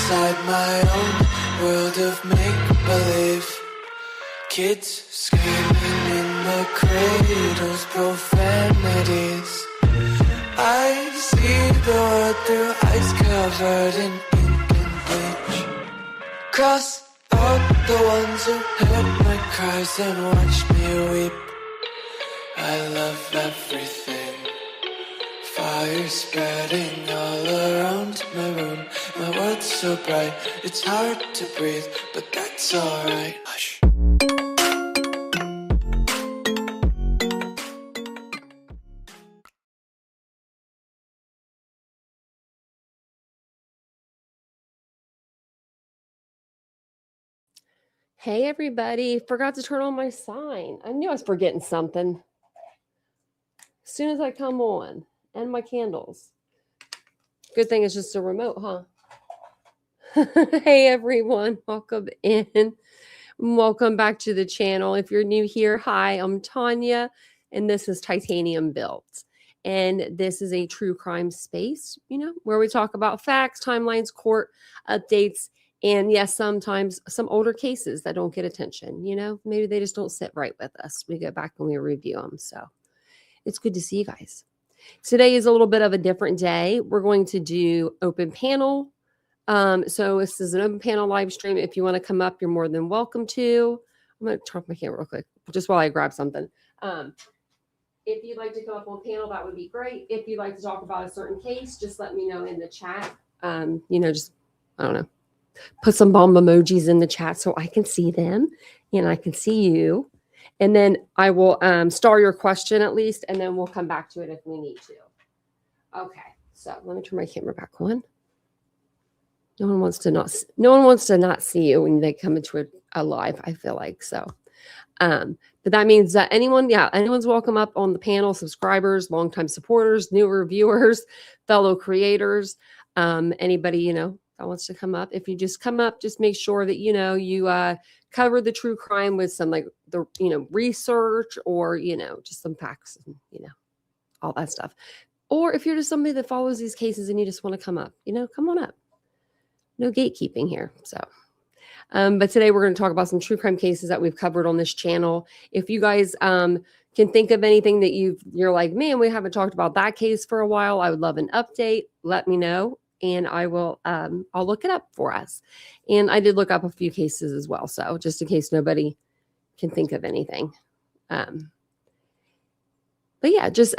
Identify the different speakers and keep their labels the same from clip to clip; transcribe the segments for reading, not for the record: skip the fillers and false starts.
Speaker 1: inside my own world of make-believe. Kids screaming in the cradles, profanities. I see the world through ice covered in ink and bleach. Cross out the ones who heard my cries and watched me weep. I love everything. Fire spreading all around my room. My world's so bright, it's hard to breathe, but that's alright. Hush.
Speaker 2: Hey everybody, forgot to turn on my sign. I knew I was forgetting something. As soon as I come on, and my candles. Good thing it's just a remote, huh? Hey everyone, welcome in. Welcome back to the channel. If you're new here, hi, I'm Tanya, and this is Titaniumbuilt. And this is a true crime space, where we talk about facts, timelines, court updates, and yes, sometimes some older cases that don't get attention, maybe they just don't sit right with us. We go back and we review them. So it's good to see you guys. Today is a little bit of a different day. We're going to do open panel. So this is an open panel live stream. If you want to come up, you're more than welcome to. I'm going to turn off my camera real quick, just while I grab something. If you'd like to come up on panel, that would be great. If you'd like to talk about a certain case, just let me know in the chat. Just, I don't know, put some bomb emojis in the chat so I can see them and I can see you. And then I will star your question at least, and then we'll come back to it if we need to. Okay, so let me turn my camera back on. No one wants to not see you when they come into a live, I feel like. So, but that means that anyone's welcome up on the panel, subscribers, longtime supporters, new reviewers, fellow creators, anybody, that wants to come up. If you just come up, just make sure that, you cover the true crime with some research or, just some facts, all that stuff. Or if you're just somebody that follows these cases and you just want to come up, come on up. No gatekeeping here. So, but today we're going to talk about some true crime cases that we've covered on this channel. If you guys can think of anything that you're like, man, we haven't talked about that case for a while, I would love an update. Let me know, and I will. I'll look it up for us. And I did look up a few cases as well, so just in case nobody can think of anything. But yeah, just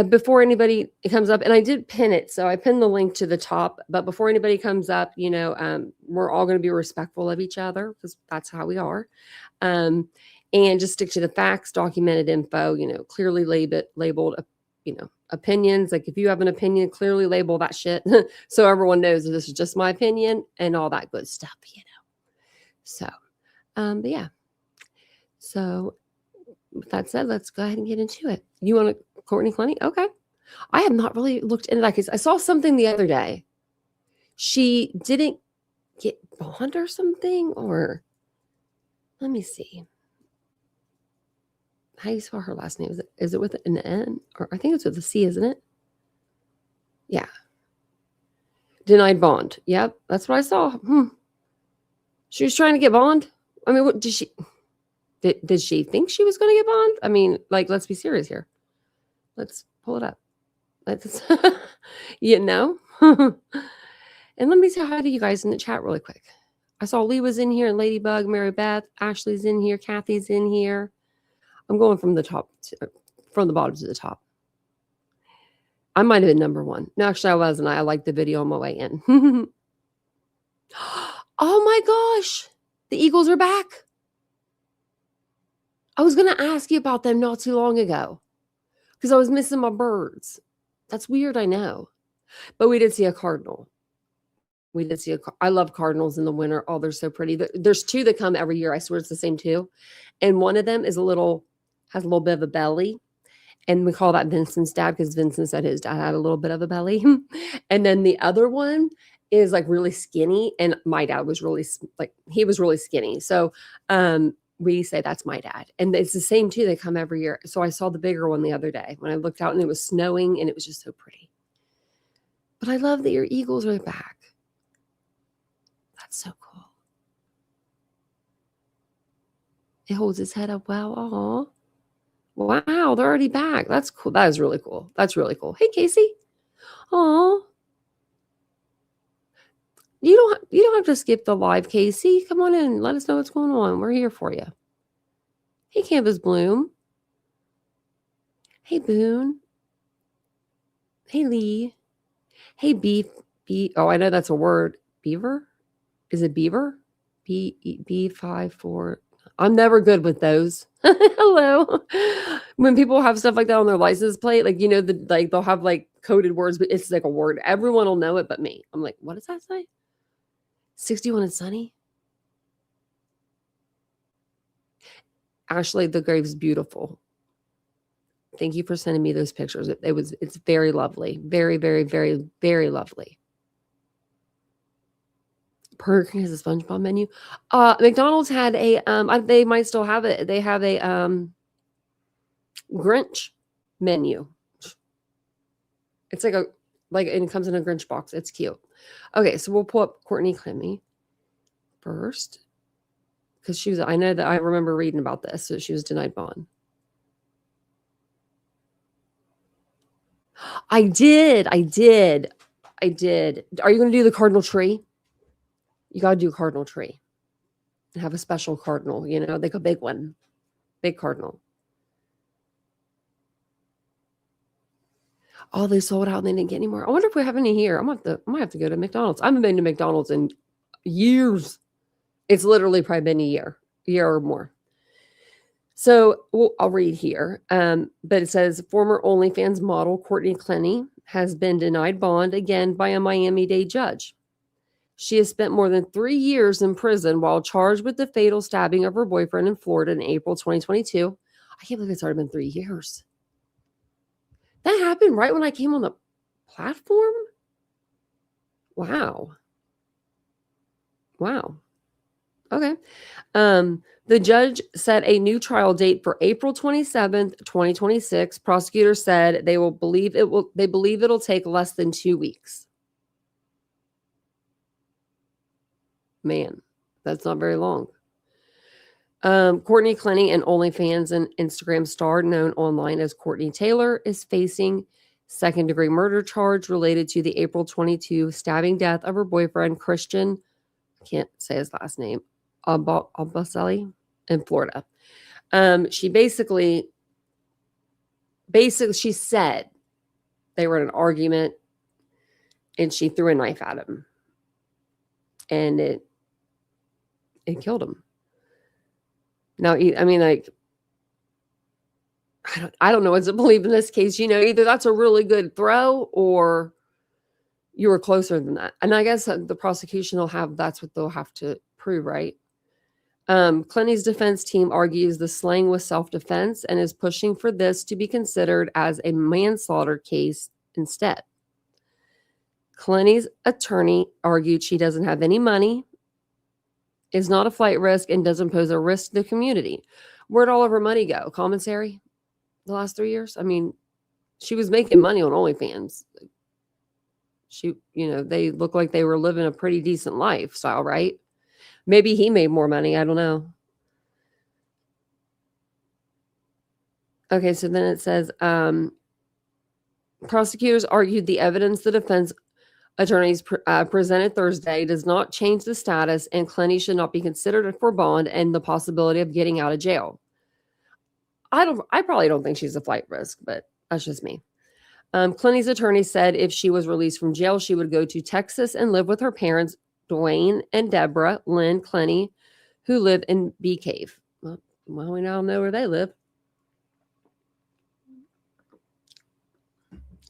Speaker 2: before anybody comes up, and I did pin it, so I pinned the link to the top. But before anybody comes up, we're all going to be respectful of each other because that's how we are. And just stick to the facts, documented info, clearly labeled, opinions. Like if you have an opinion, clearly label that shit so everyone knows that this is just my opinion and all that good stuff, So, but yeah. So with that said, let's go ahead and get into it. You want to, Courtney Clooney? Okay. I have not really looked into that case. I saw something the other day. She didn't get bond or something, or let me see. How do you spell her last name? Is it with an N? Or I think it's with a C, isn't it? Yeah. Denied bond. Yep. That's what I saw. She was trying to get bond. I mean, what did she... Did she think she was going to get bond? I mean, let's be serious here. Let's pull it up. Let's, And let me say hi to you guys in the chat really quick. I saw Lee was in here, and Ladybug, Mary Beth, Ashley's in here, Kathy's in here. I'm going from the bottom to the top. I might have been number one. No, actually, I wasn't. I liked the video on my way in. Oh my gosh, the Eagles are back. I was going to ask you about them not too long ago because I was missing my birds. That's weird, I know. But we did see a cardinal. I love cardinals in the winter. Oh, they're so pretty. There's two that come every year. I swear it's the same two. And one of them has a little bit of a belly. And we call that Vincent's dad because Vincent said his dad had a little bit of a belly. And then the other one is really skinny. And my dad was really skinny. So, we say that's my dad. And it's the same too. They come every year. So I saw the bigger one the other day when I looked out and it was snowing and it was just so pretty. But I love that your Eagles are back. That's so cool. It holds its head up well. Aw. Wow, they're already back. That's cool. That is really cool. That's really cool. Hey, Casey. Aw. You don't have to skip the live, Casey. Come on in. Let us know what's going on. We're here for you. Hey, Canvas Bloom. Hey, Boone. Hey, Lee. Hey, Beef. Oh, I know that's a word. Beaver? Is it beaver? B54. I'm never good with those. Hello. When people have stuff like that on their license plate, like, they'll have like coded words, but it's like a word. Everyone will know it but me. I'm like, what does that say? 61 and sunny. Ashley, the grave's beautiful. Thank you for sending me those pictures. It's very lovely. Very, very, very, very lovely. Burger King has a SpongeBob menu. McDonald's had a they might still have it. They have a Grinch menu. It's and it comes in a Grinch box. It's cute. Okay, so we'll pull up Courtney Clemmy first. Because I know that I remember reading about this. So she was denied bond. I did. Are you going to do the cardinal tree? You got to do a cardinal tree. And have a special cardinal, like a big one. Big cardinal. Oh, they sold out and they didn't get any more. I wonder if we have any here. I might have to go to McDonald's. I haven't been to McDonald's in years. It's literally probably been a year or more. So I'll read here. But it says former OnlyFans model Courtney Clenny has been denied bond again by a Miami-Dade judge. She has spent more than 3 years in prison while charged with the fatal stabbing of her boyfriend in Florida in April 2022. I can't believe it's already been 3 years. That happened right when I came on the platform? Wow. Okay. The judge set a new trial date for April 27th, 2026. Prosecutors said they believe it'll take less than 2 weeks. Man, that's not very long. Courtney Clenny, an OnlyFans and Instagram star known online as Courtney Taylor, is facing second-degree murder charge related to the April 22 stabbing death of her boyfriend, Christian, I can't say his last name, Albaselli, in Florida. She basically she said they were in an argument and she threw a knife at him. And it killed him. Now, I mean, like, I don't know what to believe in this case. Either that's a really good throw or you were closer than that. And I guess the prosecution that's what they'll have to prove, right? Clenny's defense team argues the slaying was self-defense and is pushing for this to be considered as a manslaughter case instead. Clenny's attorney argued she doesn't have any money, is not a flight risk, and doesn't pose a risk to the community. Where'd all of her money go? Commissary? The last 3 years? I mean, she was making money on OnlyFans. They look like they were living a pretty decent lifestyle, right? Maybe he made more money. I don't know. Okay, so then it says, prosecutors argued the evidence the defense attorneys presented Thursday does not change the status, and Clenny should not be considered for bond and the possibility of getting out of jail. I probably don't think she's a flight risk, but that's just me. Clenny's attorney said if she was released from jail, she would go to Texas and live with her parents, Dwayne and Deborah Lynn Clenny, who live in Bee Cave. Well, we now know where they live.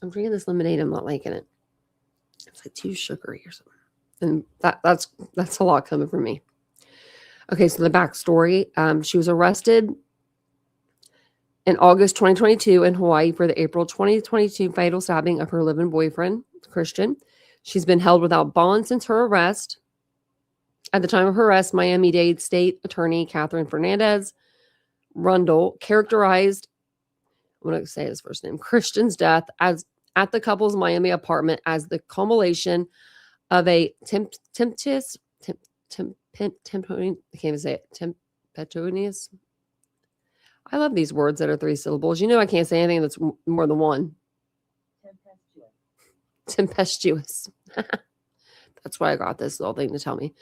Speaker 2: I'm drinking this lemonade. I'm not liking it. It's like too sugary or something. And that's a lot coming from me. Okay, so the backstory. She was arrested in August 2022 in Hawaii for the April 2022 fatal stabbing of her live-in boyfriend, Christian. She's been held without bond since her arrest. At the time of her arrest, Miami-Dade State Attorney Catherine Fernandez Rundle characterized, I'm going to say his first name, Christian's death as at the couple's Miami apartment as the culmination of a tempestuous I can't even say it. Tempetonius. I love these words that are 3 syllables. You know, I can't say anything that's more than one. Tempestuous. That's why I got this little thing to tell me.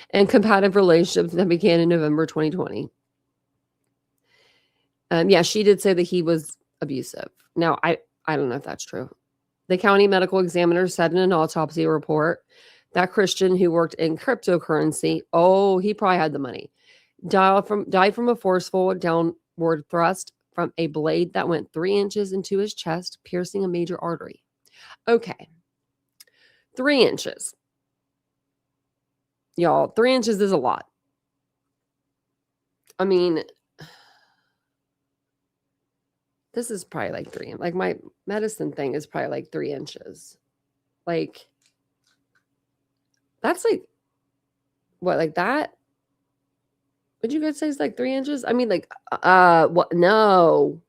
Speaker 2: And compatible relationships that began in November 2020. Yeah, she did say that he was abusive. Now, I don't know if that's true. The county medical examiner said in an autopsy report that Christian, who worked in cryptocurrency, he probably had the money, died from a forceful downward thrust from a blade that went 3 inches into his chest, piercing a major artery. Okay. 3 inches. Y'all, 3 inches is a lot. I mean, this is probably like 3. Like my medicine thing is probably like 3 inches. Like, that's like, what, like that? Would you guys say it's like 3 inches? I mean, like, what? No.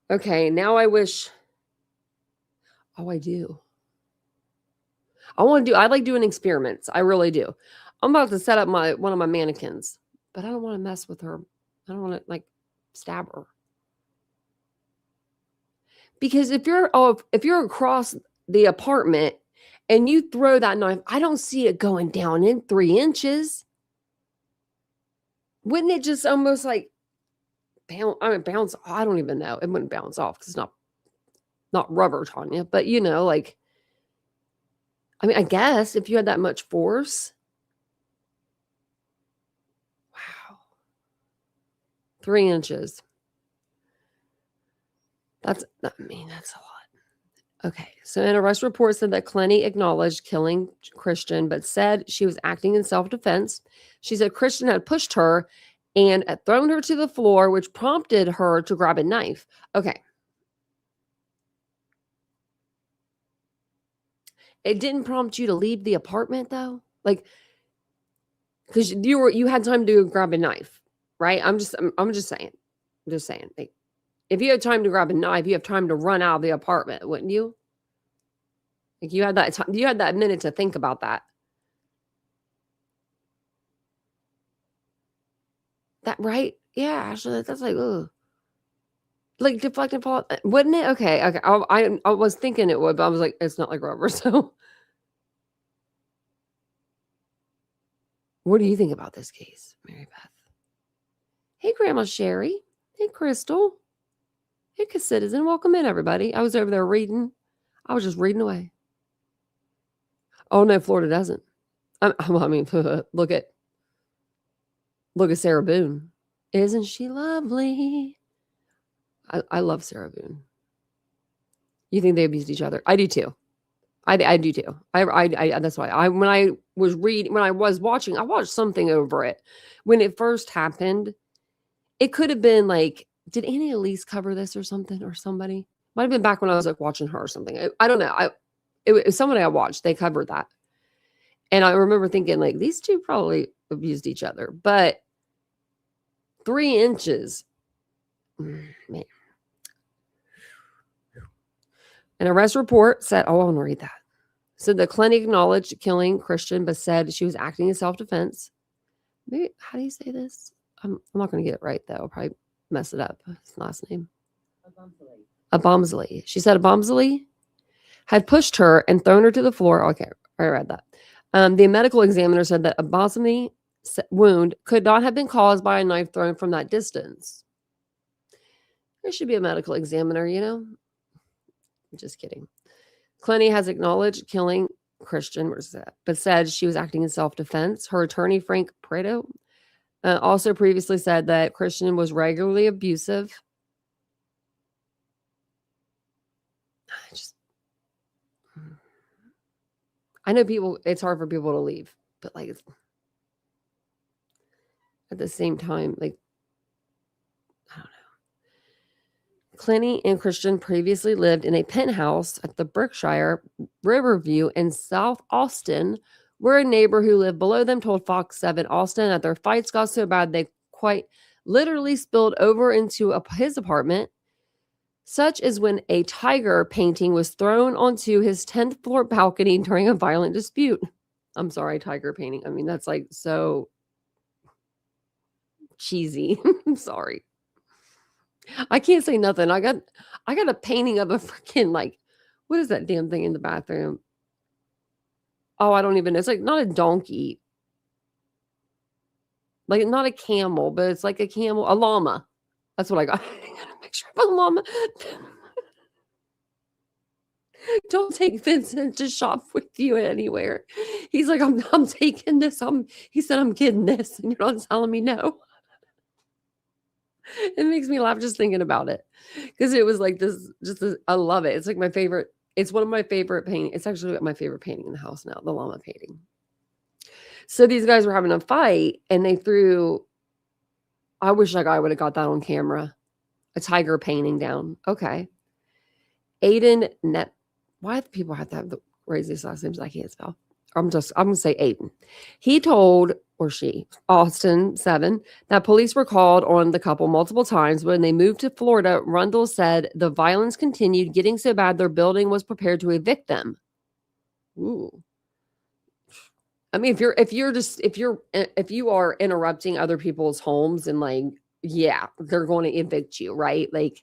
Speaker 2: Okay, now I wish. Oh, I do. I like doing experiments. I really do. I'm about to set up one of my mannequins, but I don't want to mess with her. I don't want to like stab her. Because if you're across the apartment and you throw that knife, I don't see it going down in 3 inches. Wouldn't it just almost like bounce? I don't even know. It wouldn't bounce off because it's not rubber, Tanya. But you know, like, I mean, I guess if you had that much force. Wow. 3 inches. That's a lot. Okay. So an arrest report said that Clenny acknowledged killing Christian, but said she was acting in self-defense. She said Christian had pushed her and had thrown her to the floor, which prompted her to grab a knife. Okay. It didn't prompt you to leave the apartment though? Like, because you had time to grab a knife, right? I'm just saying. Like, if you had time to grab a knife, you have time to run out of the apartment, wouldn't you? Like you had that time, you had that minute to think about that. That right? Yeah, actually, that's like, ugh. Like deflecting fall, wouldn't it? Okay. I was thinking it would, but I was like, it's not like rubber. So, what do you think about this case, Mary Beth? Hey, Grandma Sherry. Hey, Crystal. Hey, Citizen. Welcome in, everybody. I was over there reading. I was just reading away. Oh no, Florida doesn't. I mean, look at Sarah Boone. Isn't she lovely? I love Sarah Boone. You think they abused each other? I do too. I do too. I that's why when I was watching, I watched something over it when it first happened. It could have been like, did Annie Elise cover this or something, or somebody? Might have been back when I was like watching her or something. I don't know. It was somebody I watched. They covered that, and I remember thinking like these two probably abused each other, but 3 inches, man. An arrest report said, I want to read that. Said the clinic acknowledged killing Christian, but said she was acting in self-defense. Maybe, how do you say this? I'm not going to get it right, though. I'll probably mess it up. His last name. Abomsley. She said Abomsley had pushed her and thrown her to the floor. Okay, I read that. The medical examiner said that Abomsley's wound could not have been caused by a knife thrown from that distance. There should be a medical examiner, you know? Just kidding. Clenny has acknowledged killing Christian, where's that? But said she was acting in self-defense. Her attorney, Frank Prado, also previously said that Christian was regularly abusive. I know people, it's hard for people to leave, but like at the same time, like, I don't know. Clenny and Christian previously lived in a penthouse at the Berkshire Riverview in South Austin, where a neighbor who lived below them told Fox 7 Austin that their fights got so bad they quite literally spilled over into his apartment, such as when a tiger painting was thrown onto his 10th floor balcony during a violent dispute. I'm sorry, tiger painting. I mean, that's like so cheesy. I'm sorry. I can't say nothing. I got a painting of a freaking like, what is that damn thing in the bathroom? Oh, I don't even know. It's like not a donkey. Like not a camel, but it's like a camel, a llama. That's what I got. I got a picture of a llama. Don't take Vincent to shop with you anywhere. He's like, I'm taking this. He said, I'm getting this. And you're not telling me no. It makes me laugh just thinking about it. Because it was like this, I love it. It's like my favorite. It's one of my favorite painting. It's actually my favorite painting in the house now, the llama painting. So these guys were having a fight and they threw, I wish that guy would have got that on camera. A tiger painting down. Okay. Aiden Net. Why do people have to have the craziest last names I can't spell? I'm going to say Aiden. He told, or she, Austin 7, that police were called on the couple multiple times. When they moved to Florida, Rundle said the violence continued, getting so bad their building was prepared to evict them. Ooh. I mean, if you are interrupting other people's homes and like, yeah, they're going to evict you, right? Like,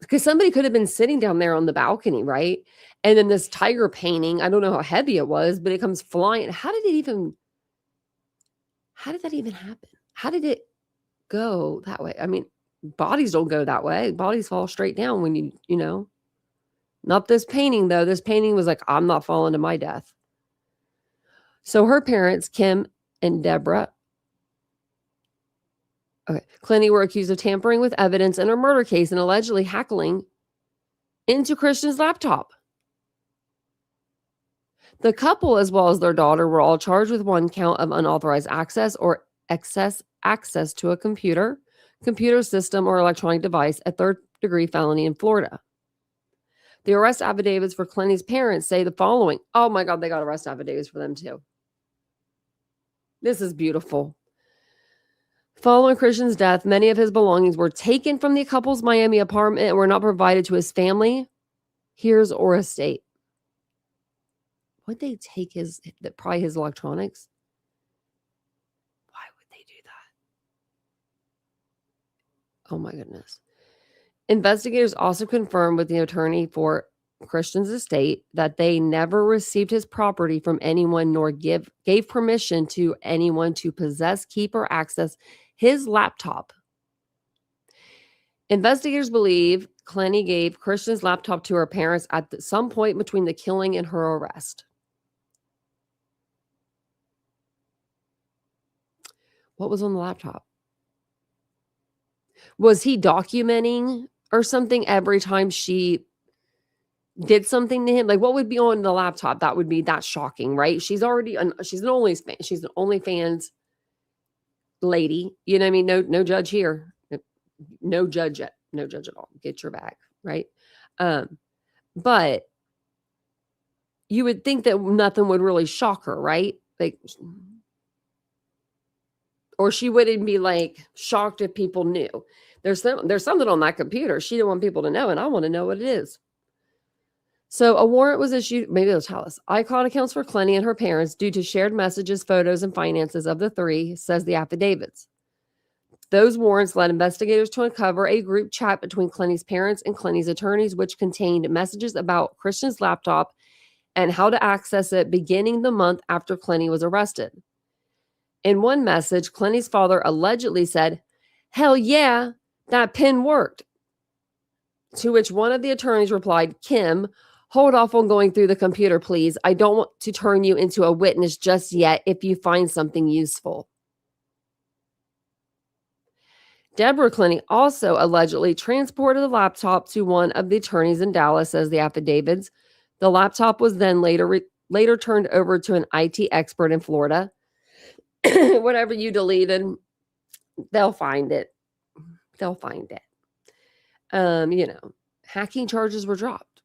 Speaker 2: because somebody could have been sitting down there on the balcony, right? And then this tiger painting, I don't know how heavy it was, but it comes flying. How did that even happen? How did it go that way? I mean, bodies don't go that way. Bodies fall straight down when you know. Not this painting, though. This painting was like, I'm not falling to my death. So her parents, Kim and Deborah, Clenny, were accused of tampering with evidence in a murder case and allegedly hacking into Christian's laptop. The couple, as well as their daughter, were all charged with one count of unauthorized access or excess access to a computer system, or electronic device, a third-degree felony in Florida. The arrest affidavits for Clenny's parents say the following. Oh my God, they got arrest affidavits for them too. This is beautiful. Following Christian's death, many of his belongings were taken from the couple's Miami apartment and were not provided to his family, heirs, or estate. Would they take probably his electronics? Why would they do that? Oh my goodness. Investigators also confirmed with the attorney for Christian's estate that they never received his property from anyone, nor gave permission to anyone to possess, keep, or access his laptop. Investigators believe Clenny gave Christian's laptop to her parents at some point between the killing and her arrest. What was on the laptop? Was he documenting or something every time she did something to him? Like, what would be on the laptop? That would be that shocking, right? She's an OnlyFans lady. You know what I mean? No judge here. No judge at all. Get your bag, right? But you would think that nothing would really shock her, right? Like, or she wouldn't be like shocked if people knew. There's something on that computer. She didn't want people to know, and I want to know what it is. So a warrant was issued. Maybe they'll tell us. iCloud accounts for Clenny and her parents due to shared messages, photos, and finances of the three, says the affidavits. Those warrants led investigators to uncover a group chat between Clenny's parents and Clenny's attorneys, which contained messages about Christian's laptop and how to access it beginning the month after Clenny was arrested. In one message, Clenny's father allegedly said, "Hell yeah, that pin worked." To which one of the attorneys replied, "Kim, hold off on going through the computer, please. I don't want to turn you into a witness just yet if you find something useful." Deborah Clenny also allegedly transported the laptop to one of the attorneys in Dallas, says the affidavits. The laptop was then later turned over to an IT expert in Florida. Whatever you deleted, they'll find it. Hacking charges were dropped.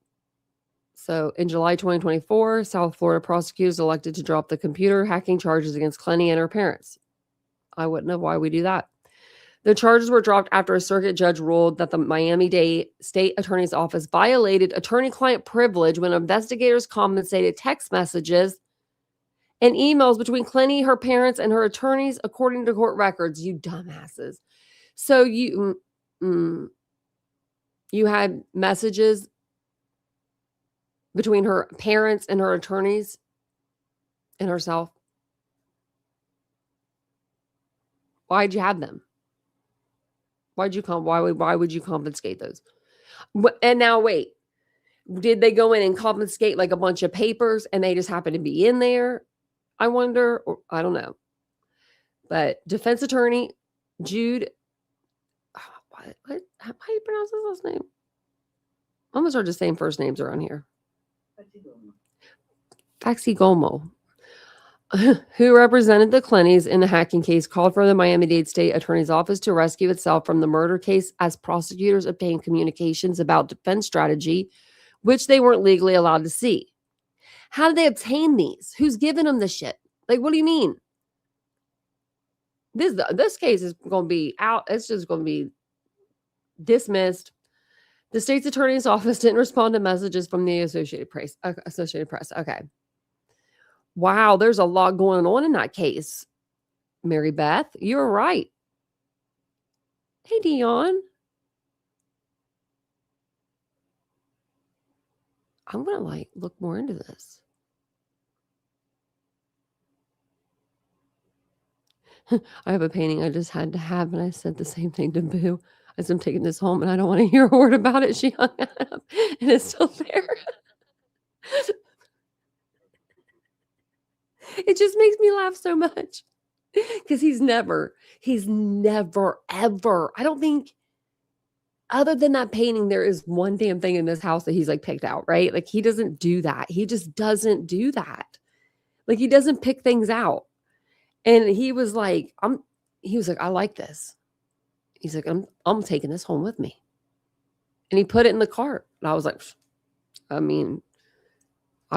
Speaker 2: So in July 2024, South Florida prosecutors elected to drop the computer hacking charges against Clenny and her parents. I wouldn't know why we do that. The charges were dropped after a circuit judge ruled that the Miami-Dade State Attorney's Office violated attorney-client privilege when investigators compensated text messages and emails between Clinty, her parents, and her attorneys, according to court records. You dumbasses. So you had messages between her parents and her attorneys and herself. Why'd you have them? Why would you confiscate those? And now wait, did they go in and confiscate like a bunch of papers and they just happen to be in there? I wonder, or I don't know. But defense attorney Jude, how do you pronounce his last name? I'm gonna start just saying first names around here. Faxi Gomo, who represented the Clintys in the hacking case, called for the Miami-Dade State Attorney's Office to rescue itself from the murder case as prosecutors obtained communications about defense strategy, which they weren't legally allowed to see. How did they obtain these? Who's giving them the shit? Like, what do you mean? This case is going to be out. It's just going to be dismissed. The state's attorney's office didn't respond to messages from the Associated Press. Okay. Wow, there's a lot going on in that case. Mary Beth, you're right. Hey, Dion. I'm going to look more into this. I have a painting I just had to have, and I said the same thing to Boo. I said, I'm taking this home, and I don't want to hear a word about it. She hung up, and it's still there. It just makes me laugh so much because he's never, ever. I don't think, other than that painting, there is one damn thing in this house that he's picked out, right? Like, he doesn't do that. He just doesn't do that. Like, he doesn't pick things out. And he was like, I like this. He's like, I'm taking this home with me. And he put it in the cart. And I was like, I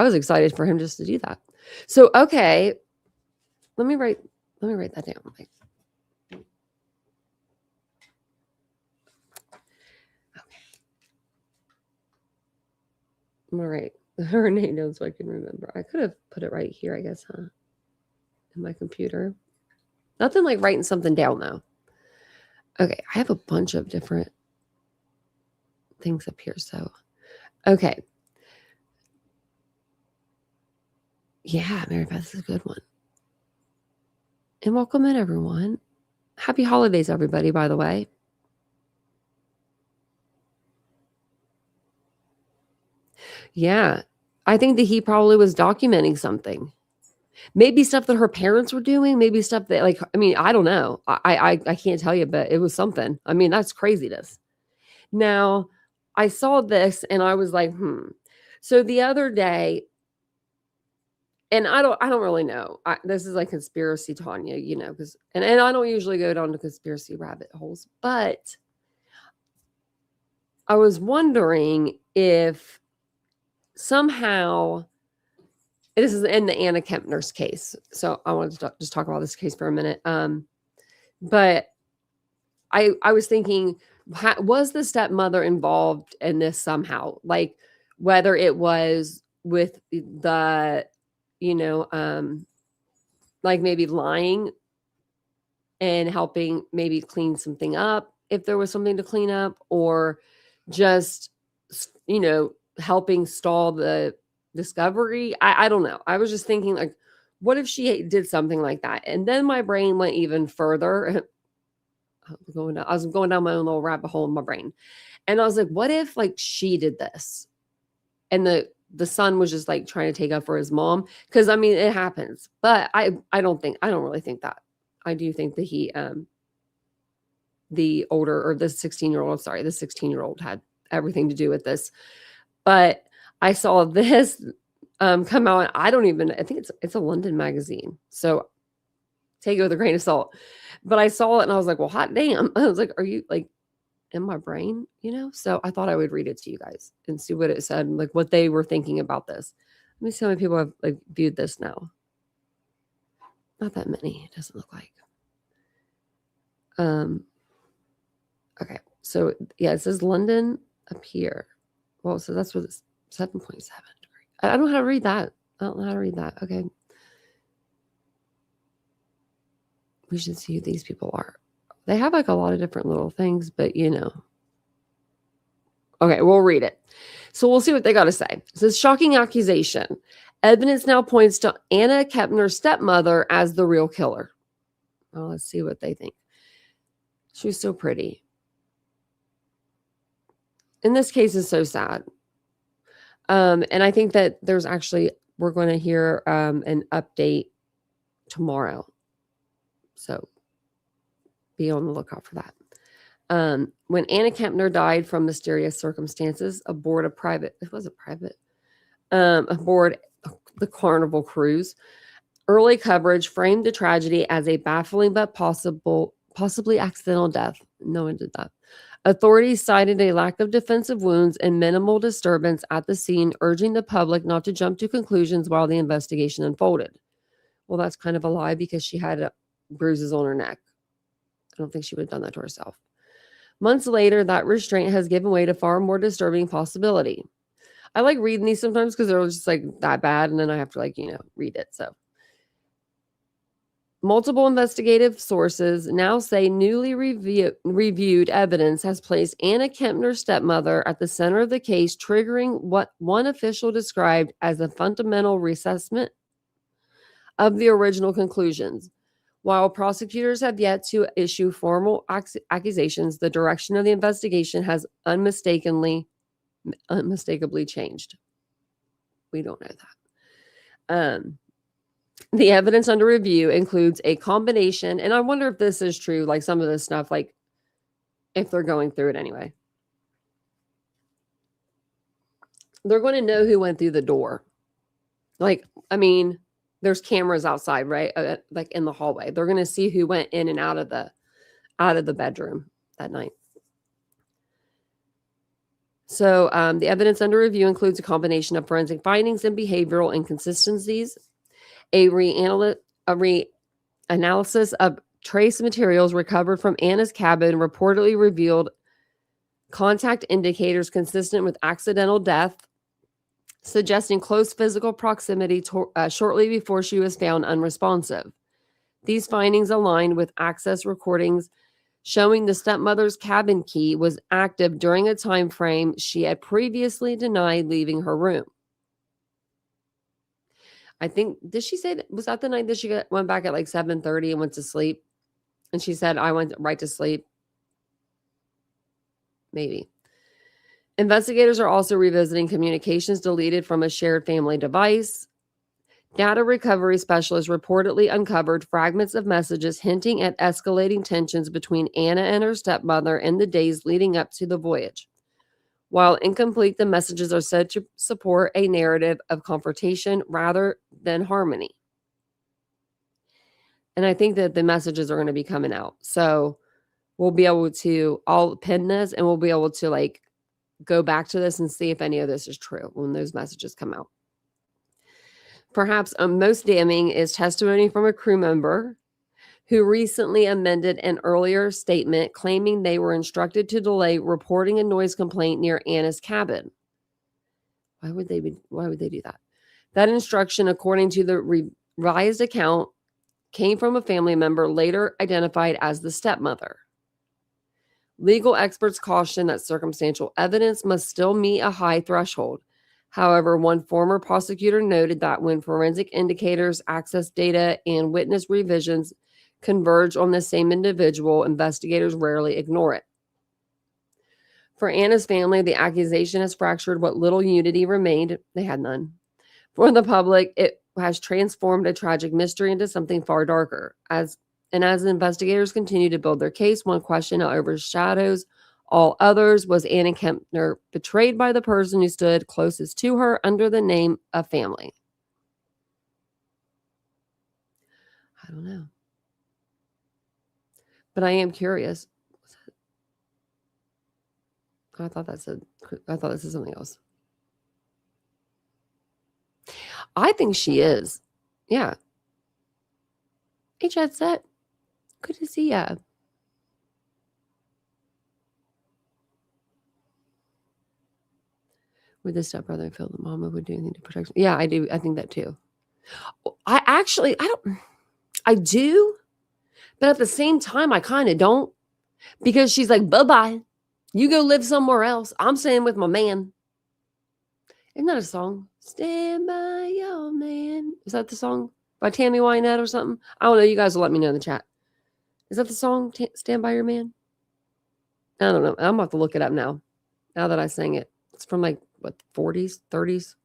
Speaker 2: was excited for him just to do that. So, okay, let me write that down. Okay. I'm gonna write her name down so I can remember. I could have put it right here, I guess, huh? In my computer. Nothing like writing something down though. Okay, I have a bunch of different things up here. So, okay. Yeah, Mary Beth is a good one. And welcome in, everyone. Happy holidays, everybody, by the way. Yeah, I think that he probably was documenting something. Maybe stuff that her parents were doing, maybe stuff that I don't know. I can't tell you, but it was something. That's craziness. Now, I saw this and I was like, So the other day, and I don't really know. This is like conspiracy, Tanya, because and I don't usually go down to conspiracy rabbit holes, but I was wondering if somehow this is in the Anna Kempner's case. So I wanted to just talk about this case for a minute. But I was thinking, was the stepmother involved in this somehow? Like whether it was with the, like maybe lying and helping maybe clean something up if there was something to clean up, or just, helping stall the discovery. I don't know. I was just thinking, like, what if she did something like that? And then my brain went even further. I was going down my own little rabbit hole in my brain. And I was like, what if she did this and the son was just trying to take up for his mom? Because it happens. But I don't really think that. I do think that he the 16-year-old had everything to do with this. But I saw this come out. I think it's a London magazine. So take it with a grain of salt. But I saw it and I was like, well, hot damn. I was like, are you in my brain? So I thought I would read it to you guys and see what it said, what they were thinking about this. Let me see how many people have viewed this now. Not that many, it doesn't look like. Okay. So, yeah, it says London up here. Well, so that's what it's 7.7 degrees. I don't know how to read that. I don't know how to read that. Okay. We should see who these people are. They have like a lot of different little things, but you know. Okay, we'll read it. So we'll see what they got to say. It says shocking accusation. Evidence now points to Anna Kepner's stepmother as the real killer. Well, let's see what they think. She was so pretty. And this case is so sad. And I think that there's actually, we're going to hear an update tomorrow. So be on the lookout for that. When Anna Kempner died from mysterious circumstances aboard aboard the Carnival cruise, early coverage framed the tragedy as a baffling but possibly accidental death. No one did that. Authorities cited a lack of defensive wounds and minimal disturbance at the scene, urging the public not to jump to conclusions while the investigation unfolded. Well, that's kind of a lie because she had bruises on her neck. I don't think she would have done that to herself. Months later, that restraint has given way to far more disturbing possibility. I like reading these sometimes because they're just like that bad, and then I have to read it. So multiple investigative sources now say newly reviewed evidence has placed Anna Kempner's stepmother at the center of the case, triggering what one official described as a fundamental reassessment of the original conclusions. While prosecutors have yet to issue formal accusations, the direction of the investigation has unmistakably changed. We don't know that. The evidence under review includes a combination, and I wonder if this is true, like some of this stuff, like if they're going through it anyway. They're going to know who went through the door. Like, I mean, there's cameras outside, right? Like in the hallway. They're going to see who went in and out of the bedroom that night. So the evidence under review includes a combination of forensic findings and behavioral inconsistencies, a reanalysis of trace materials recovered from Anna's cabin reportedly revealed contact indicators consistent with accidental death, suggesting close physical proximity shortly before she was found unresponsive. These findings aligned with access recordings showing the stepmother's cabin key was active during a time frame she had previously denied leaving her room. I think, did she say that, was that the night that she went back at like 7:30 and went to sleep? And she said, I went right to sleep. Maybe. Investigators are also revisiting communications deleted from a shared family device. Data recovery specialists reportedly uncovered fragments of messages hinting at escalating tensions between Anna and her stepmother in the days leading up to the voyage. While incomplete, the messages are said to support a narrative of confrontation rather than harmony. And I think that the messages are going to be coming out. So we'll be able to all pin this, and we'll be able to go back to this and see if any of this is true when those messages come out. Perhaps most damning is testimony from a crew member who recently amended an earlier statement claiming they were instructed to delay reporting a noise complaint near Anna's cabin. Why would they do that? That instruction, according to the revised account, came from a family member later identified as the stepmother. Legal experts caution that circumstantial evidence must still meet a high threshold. However, one former prosecutor noted that when forensic indicators, access data, and witness revisions converge on the same individual, investigators rarely ignore it. For Anna's family, the accusation has fractured what little unity remained. They had none. For the public, it has transformed a tragic mystery into something far darker. As investigators continue to build their case, one question overshadows all others. Was Anna Kempner betrayed by the person who stood closest to her under the name of family? I don't know. But I am curious. I thought this is something else. I think she is. Yeah. Hey, Jet Set. Good to see ya. Would the stepbrother feel that mama would do anything to protect? Yeah, I do. I think that too. I do, but at the same time, I kind of don't, because she's like, bye-bye. You go live somewhere else. I'm staying with my man. Isn't that a song? Stand by your man. Is that the song by Tammy Wynette or something? I don't know. You guys will let me know in the chat. Is that the song, Stand by Your Man? I don't know. I'm going to have to look it up now that I sang it. It's from like, what, 40s, 30s?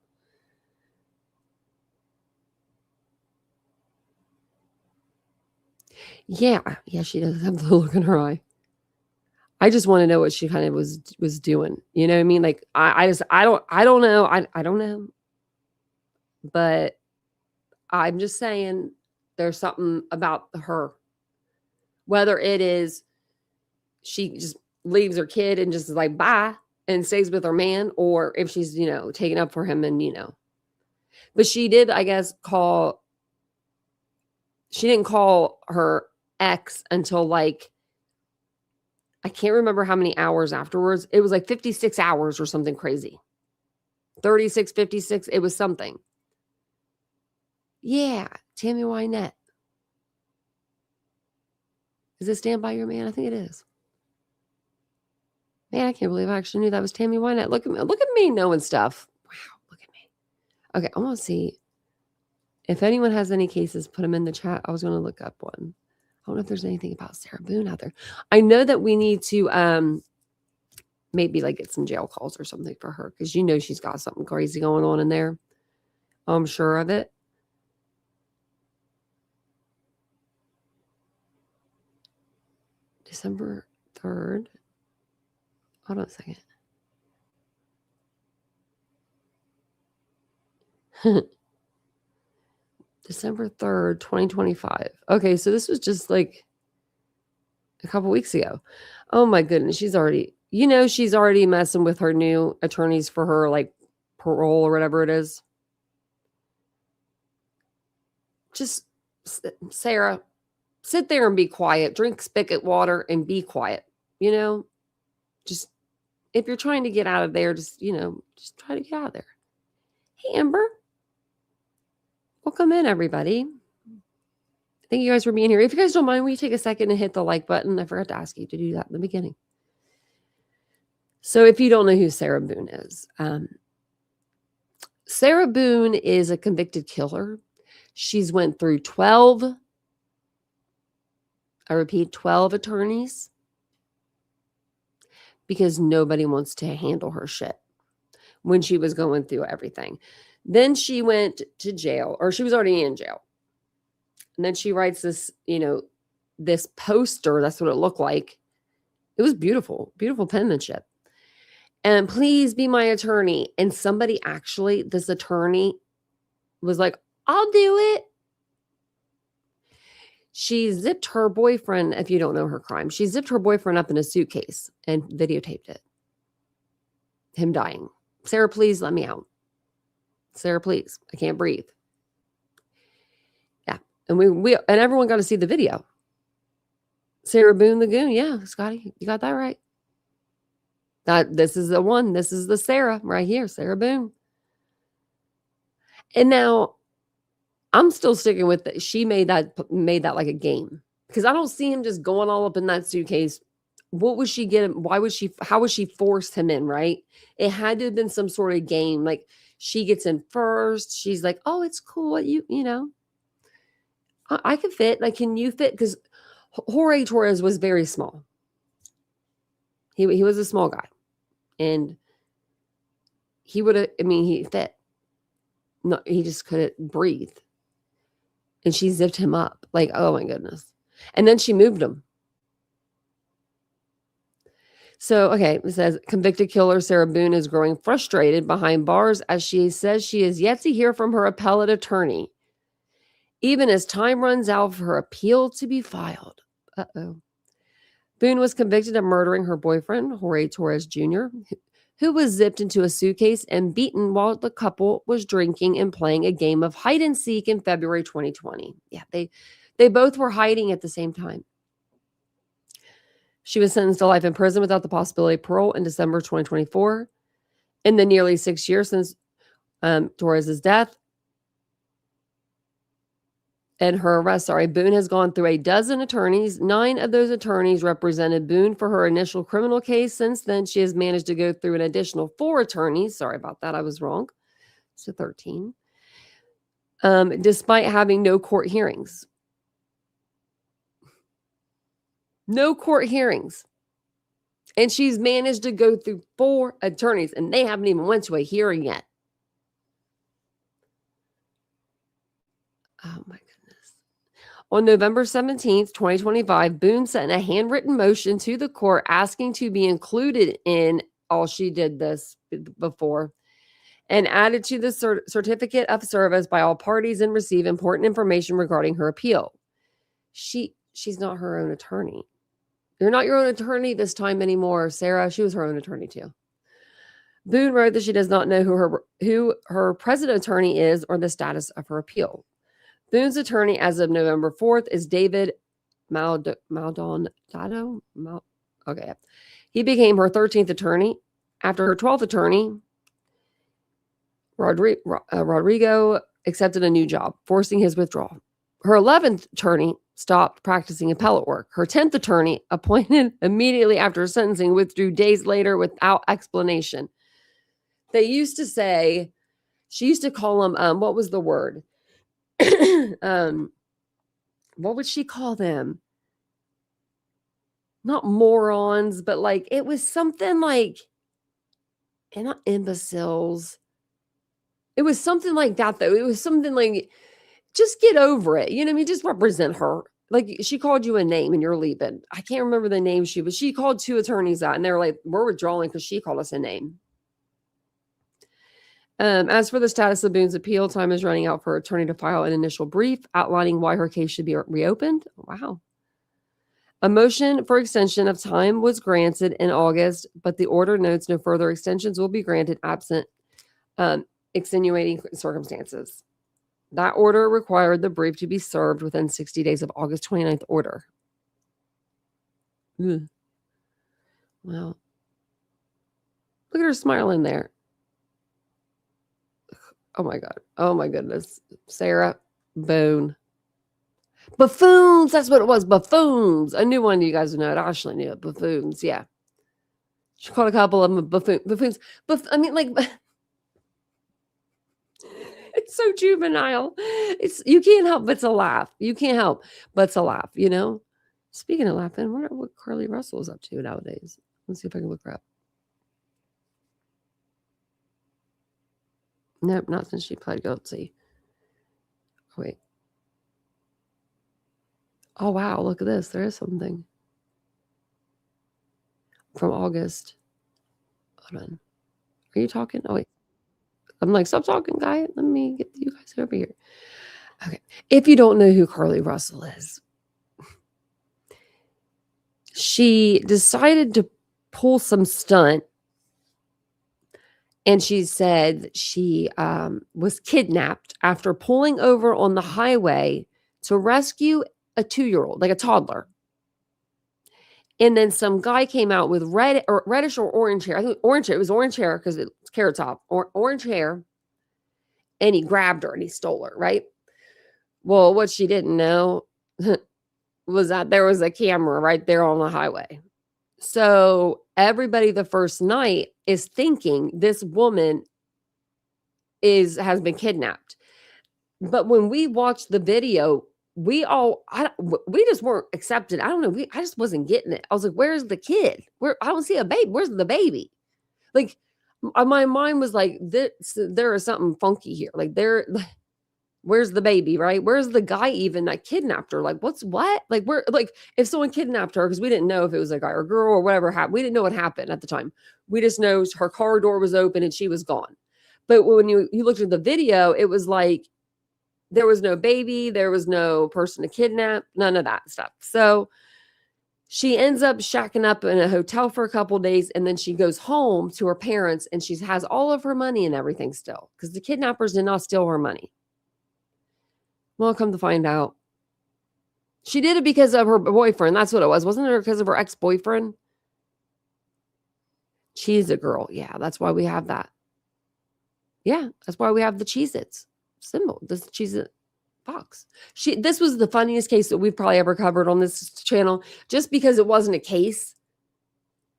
Speaker 2: Yeah, she does have the look in her eye. I just want to know what she kind of was doing. You know what I mean? Like, I don't know. I don't know. But I'm just saying there's something about her. Whether it is she just leaves her kid and just is like, bye, and stays with her man, or if she's, taking up for him and, But she did, I guess, she didn't call her ex until like, I can't remember how many hours afterwards. It was like 56 hours or something crazy. 36, 56. It was something. Yeah. Tammy Wynette. Is it Stand By Your Man? I think it is. Man, I can't believe I actually knew that was Tammy Wynette. Look at me knowing stuff. Wow, look at me. Okay, I want to see if anyone has any cases. Put them in the chat. I was going to look up one. I don't know if there's anything about Sarah Boone out there. I know that we need to maybe like get some jail calls or something for her, because she's got something crazy going on in there. I'm sure of it. December 3rd. Hold on a second. December 3rd, 2025. Okay, so this was just like a couple weeks ago. Oh my goodness, she's already messing with her new attorneys for her like parole or whatever it is. Just, Sarah, sit there and be quiet. Drink spigot water and be quiet. Just, if you're trying to get out of there, just try to get out of there. Hey, Amber. Welcome in, everybody. Thank you guys for being here. If you guys don't mind, will you take a second and hit the like button? I forgot to ask you to do that in the beginning. So if you don't know who Sarah Boone is, Sarah Boone is a convicted killer. She's went through 12 attorneys, because nobody wants to handle her shit when she was going through everything. Then she went to jail, or she was already in jail. And then she writes this, this poster. That's what it looked like. It was beautiful, beautiful penmanship. And please be my attorney. And somebody actually, this attorney was like, I'll do it. She zipped her boyfriend, if you don't know her crime, she zipped her boyfriend up in a suitcase and videotaped it. Him dying. Sarah, please let me out. Sarah, please. I can't breathe. Yeah. And and everyone got to see the video. Sarah Boone the Goon. Yeah, Scotty, you got that right. This is the one. This is the Sarah right here. Sarah Boone. And now I'm still sticking with it. She made that like a game, because I don't see him just going all up in that suitcase. What was she getting? How was she forced him in? Right. It had to have been some sort of game. Like, she gets in first. She's like, oh, it's cool. I could fit. Like, can you fit? Because Jorge Torres was very small. He was a small guy. And he would have, he fit. No, he just couldn't breathe. And she zipped him up. Like, oh my goodness. And then she moved him. So, okay, it says convicted killer Sarah Boone is growing frustrated behind bars as she says she is yet to hear from her appellate attorney, even as time runs out for her appeal to be filed. Uh-oh. Boone was convicted of murdering her boyfriend, Jorge Torres Jr., who was zipped into a suitcase and beaten while the couple was drinking and playing a game of hide and seek in February 2020. Yeah, they both were hiding at the same time. She was sentenced to life in prison without the possibility of parole in December 2024. In the nearly 6 years since Torres's death and her arrest, Boone has gone through a dozen attorneys. 9 of those attorneys represented Boone for her initial criminal case. Since then, she has managed to go through an additional 4 attorneys. Sorry about that. I was wrong. So 13. Despite having no court hearings. No court hearings. And she's managed to go through 4 attorneys, and they haven't even went to a hearing yet. Oh, my goodness. On November 17th, 2025, Boone sent a handwritten motion to the court asking to be included in she did this before, and added to the certificate of service by all parties and receive important information regarding her appeal. She's not her own attorney. You're not your own attorney this time anymore, Sarah. She was her own attorney too. Boone wrote that she does not know who her present attorney is or the status of her appeal. Boone's attorney as of November 4th is David Maldonado. Okay. He became her 13th attorney. After her 12th attorney, Rodrigo accepted a new job, forcing his withdrawal. Her 11th attorney stopped practicing appellate work. Her 10th attorney, appointed immediately after sentencing, withdrew days later without explanation. They used to say, she used to call them, what was the word? What would she call them? Not morons, but like, it was something like, and not imbeciles. It was something like that, though. It was something like, just get over it. You know what I mean? Just represent her. Like, she called you a name and you're leaving. I can't remember the name but she called 2 attorneys out and they were like, we're withdrawing because she called us a name. As for the status of Boone's appeal, time is running out for her attorney to file an initial brief outlining why her case should be reopened. Wow. A motion for extension of time was granted in August, but the order notes no further extensions will be granted absent extenuating circumstances. That order required the brief to be served within 60 days of August 29th order. Ugh. Wow. Look at her smiling there. Oh my God. Oh my goodness. Sarah Boone. Buffoons. That's what it was. Buffoons. I knew one of you guys would know it. I actually knew it. Buffoons. Yeah. She called a couple of them buffoons. I mean, like, it's so juvenile. You can't help but to laugh. You can't help but to laugh, you know? Speaking of laughing, I wonder what Carly Russell is up to nowadays. Let's see if I can look her up. Nope, not since she pled guilty. Oh, wait. Oh, wow. Look at this. There is something. From August. Hold on. Are you talking? Oh, wait. I'm like, stop talking, guy. Let me get you guys over here. Okay. If you don't know who Carly Russell is, she decided to pull some stunt. And she said she was kidnapped after pulling over on the highway to rescue a 2-year-old, like a toddler. And then some guy came out with reddish or orange hair. I think orange hair. It was orange hair because it's Carrot Top. Orange hair. And he grabbed her and he stole her, right? Well, what she didn't know was that there was a camera right there on the highway. So everybody the first night is thinking this woman has been kidnapped. But when we watched the video, we just weren't accepted. I don't know. I just wasn't getting it. I was like, where's the kid? I don't see a baby. Where's the baby? Like, my mind was like, there is something funky here. Like, where's the baby, right? Where's the guy even that kidnapped her? Like, what? Like, if someone kidnapped her, because we didn't know if it was a guy or girl or whatever happened. We didn't know what happened at the time. We just know her car door was open and she was gone. But when you looked at the video, it was like, there was no baby. There was no person to kidnap. None of that stuff. So she ends up shacking up in a hotel for a couple of days. And then she goes home to her parents and she has all of her money and everything still. Because the kidnappers did not steal her money. Well, come to find out, she did it because of her boyfriend. That's what it was. Wasn't it because of her ex-boyfriend? Cheez-It girl. Yeah, that's why we have that. Yeah, that's why we have the Cheez-Its symbol. This Cheez-It box. This was the funniest case that we've probably ever covered on this channel, just because it wasn't a case,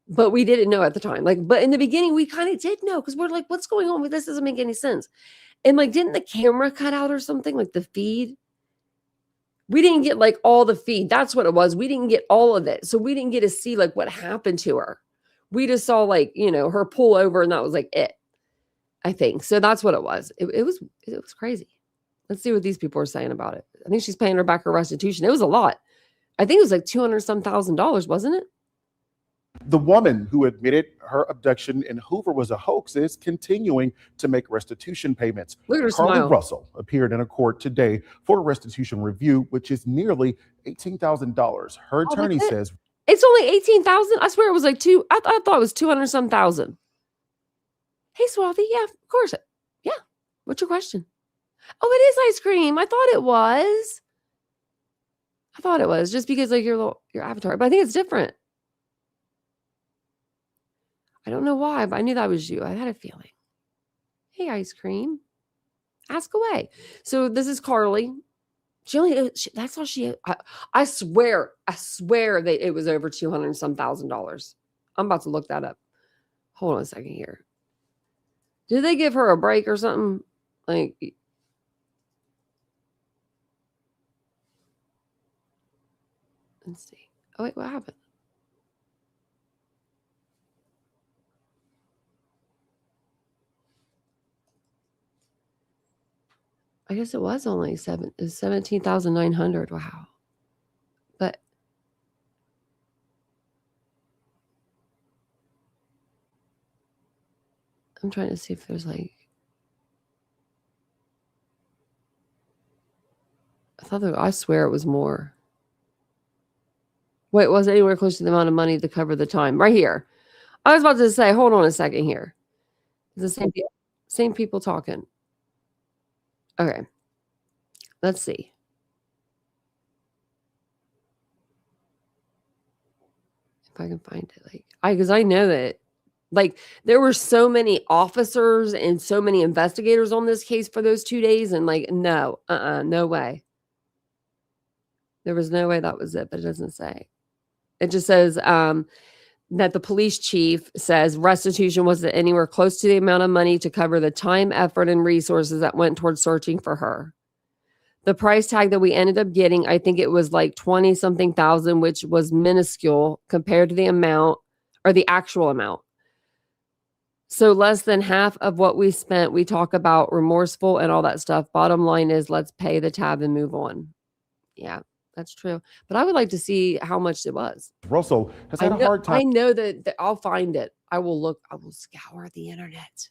Speaker 2: but we didn't know at the time. Like, but in the beginning, we kind of did know because we're like, what's going on with this? Doesn't make any sense. And like, didn't the camera cut out or something? Like the feed? We didn't get like all the feed. That's what it was. We didn't get all of it. So we didn't get to see like what happened to her. We just saw like, her pull over and that was like it, I think. So that's what it was. It was crazy. Let's see what these people are saying about it. I think she's paying her back her restitution. It was a lot. I think it was like $200,000, wasn't it?
Speaker 3: The woman who admitted her abduction in Hoover was a hoax is continuing to make restitution payments.
Speaker 2: Look at her
Speaker 3: Carly
Speaker 2: smile.
Speaker 3: Russell appeared in a court today for a restitution review, which is nearly $18,000. Her attorney says
Speaker 2: it's only $18,000. I swear it was like two. I thought it was 200-some thousand. Hey, Swathy. Yeah, of course. Yeah. What's your question? Oh, it is ice cream. I thought it was. Just because like your avatar, but I think it's different. I don't know why, but I knew that was you. I had a feeling. Hey, ice cream. Ask away. So this is Carly. That's all she. I swear that it was over $200-some thousand. I'm about to look that up. Hold on a second here. Did they give her a break or something? Like, let's see. Oh wait, what happened? I guess it was only 17,900. Wow. But I'm trying to see if there's like, I swear it was more. Wait, was it anywhere close to the amount of money to cover the time? Right here. I was about to say, hold on a second here. It's the same people talking. Okay. Let's see. If I can find it. Because I know that there were so many officers and so many investigators on this case for those 2 days. And no way. There was no way that was it, but it doesn't say. It just says that the police chief says restitution wasn't anywhere close to the amount of money to cover the time, effort, and resources that went towards searching for her. The price tag that we ended up getting, I think it was like 20-something thousand, which was minuscule compared to the amount or the actual amount. So less than half of what we spent. We talk about remorseful and all that stuff. Bottom line is let's pay the tab and move on. Yeah. That's true. But I would like to see how much it was.
Speaker 3: Russell has had a hard time.
Speaker 2: I know that I'll find it. I will scour the internet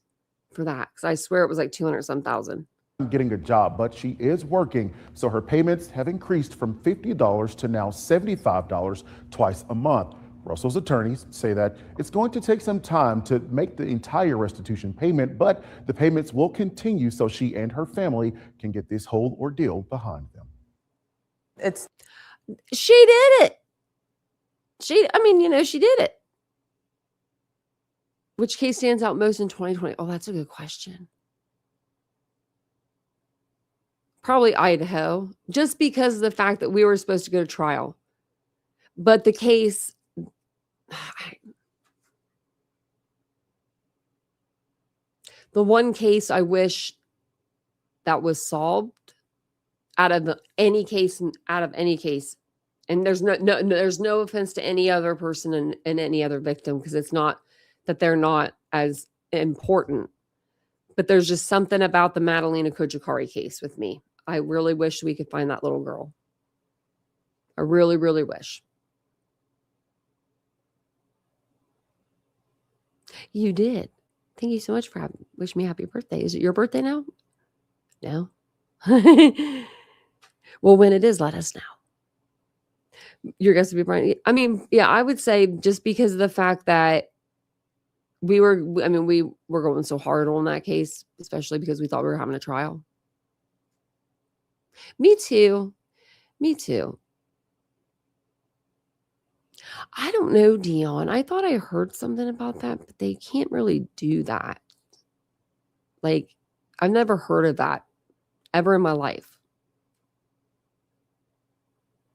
Speaker 2: for that because I swear it was like 200-some thousand.
Speaker 3: Getting a job, but she is working. So her payments have increased from $50 to now $75 twice a month. Russell's attorneys say that it's going to take some time to make the entire restitution payment, but the payments will continue so she and her family can get this whole ordeal behind them.
Speaker 2: She did it. She did it. Which case stands out most in 2020? Oh, that's a good question. Probably Idaho, just because of the fact that we were supposed to go to trial. But the case, the one case I wish that was solved out of any case, and there's no offense to any other person and any other victim, because it's not that they're not as important, but there's just something about the Madalena Kojikari case with me. I really wish we could find that little girl. I really, really wish. You did. Thank you so much for wishing me happy birthday. Is it your birthday now? No. Well, when it is, let us know. Your guest would be Brian. I mean, yeah, I would say just because of the fact that we were going so hard on that case, especially because we thought we were having a trial. Me too. I don't know, Dion. I thought I heard something about that, but they can't really do that. Like, I've never heard of that ever in my life.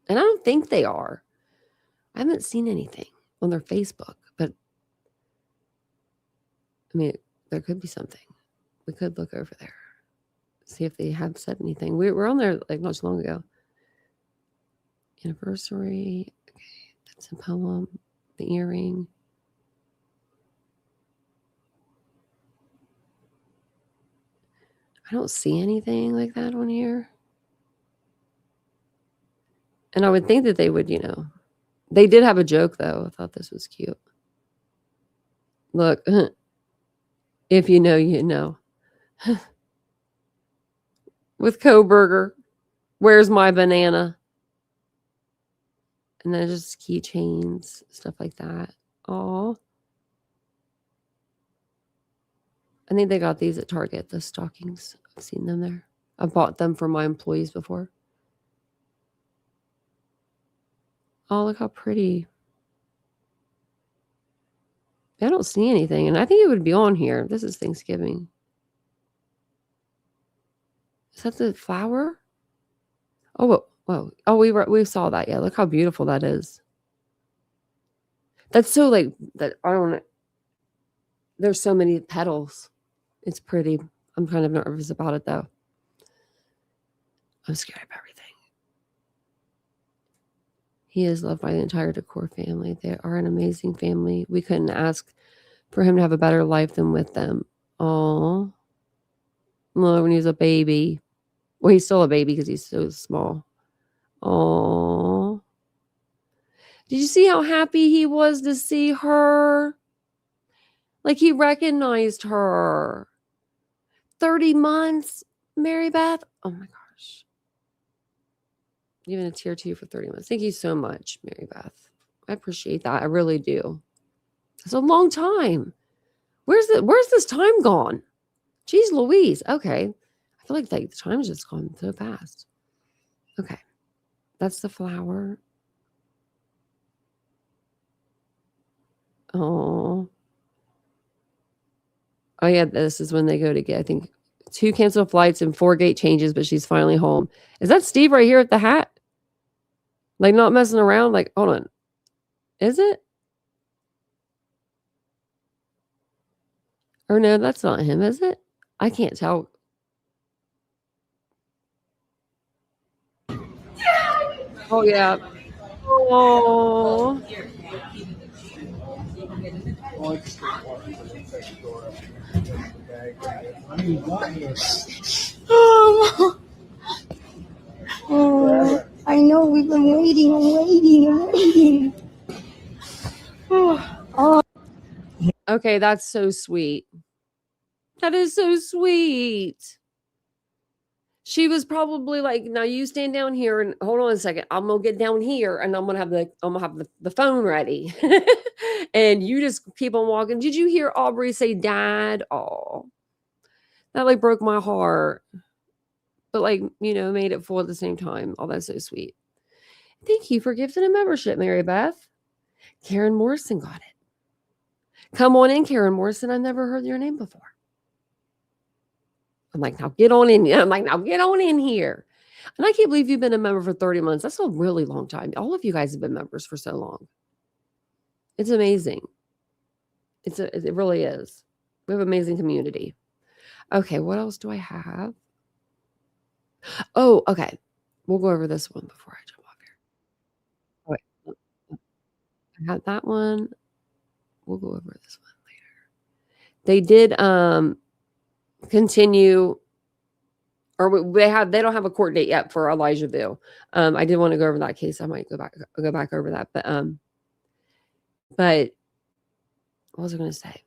Speaker 2: And I don't think they are. I haven't seen anything on their Facebook, but I mean, there could be something. We could look over there, see if they have said anything. We were on there like not too long ago. Anniversary. Okay, that's a poem. The earring. I don't see anything like that on here. And I would think that they would, they did have a joke though. I thought this was cute. Look, if you know, you know. With Coburger, where's my banana? And then just keychains, stuff like that. Oh, I think they got these at Target, the stockings. I've seen them there. I've bought them for my employees before. Oh, look how pretty. I don't see anything, and I think it would be on here. This is Thanksgiving. Is that the flower? Oh, whoa. Oh, we saw that. Yeah, look how beautiful that is. That's so like that. I don't know. There's so many petals. It's pretty. I'm kind of nervous about it though. I'm scared of everything. He is loved by the entire Decor family. They are an amazing family. We couldn't ask for him to have a better life than with them. Oh, well, when he was a baby. Well, he's still a baby because he's so small. Oh, did you see how happy he was to see her? Like he recognized her. 30 months, Mary Beth. Oh my gosh. Even a tier 2 for 30 months. Thank you so much, Mary Beth. I appreciate that. I really do. It's a long time. Where's this time gone? Jeez Louise. Okay. I feel like the time's just gone so fast. Okay. That's the flower. Oh. Oh yeah, this is when they go to get, I think, 2 canceled flights and 4 gate changes, but she's finally home. Is that Steve right here at the hat? Like not messing around? Like, hold on. Is it? Or no, that's not him, is it? I can't tell. Oh yeah. Oh.
Speaker 4: Oh, I know we've been waiting and waiting and waiting. Oh.
Speaker 2: Okay, that's so sweet. That is so sweet. She was probably like, now you stand down here and hold on a second. I'm gonna get down here and I'm gonna have the phone ready. And you just keep on walking. Did you hear Aubrey say dad? Oh, that like broke my heart. But like, made it full at the same time. Oh, that's so sweet. Thank you for gifting a membership, Mary Beth. Karen Morrison got it. Come on in, Karen Morrison. I've never heard your name before. I'm like, now get on in. I'm like, now get on in here. And I can't believe you've been a member for 30 months. That's a really long time. All of you guys have been members for so long. It's amazing. It really is. We have an amazing community. Okay, what else do I have? Oh, okay. We'll go over this one before I jump off here. Oh, wait. I had that one. We'll go over this one later. They did continue, or they don't have a court date yet for Elijah Vu. I did want to go over that case. I might go back over that, but what was I going to say?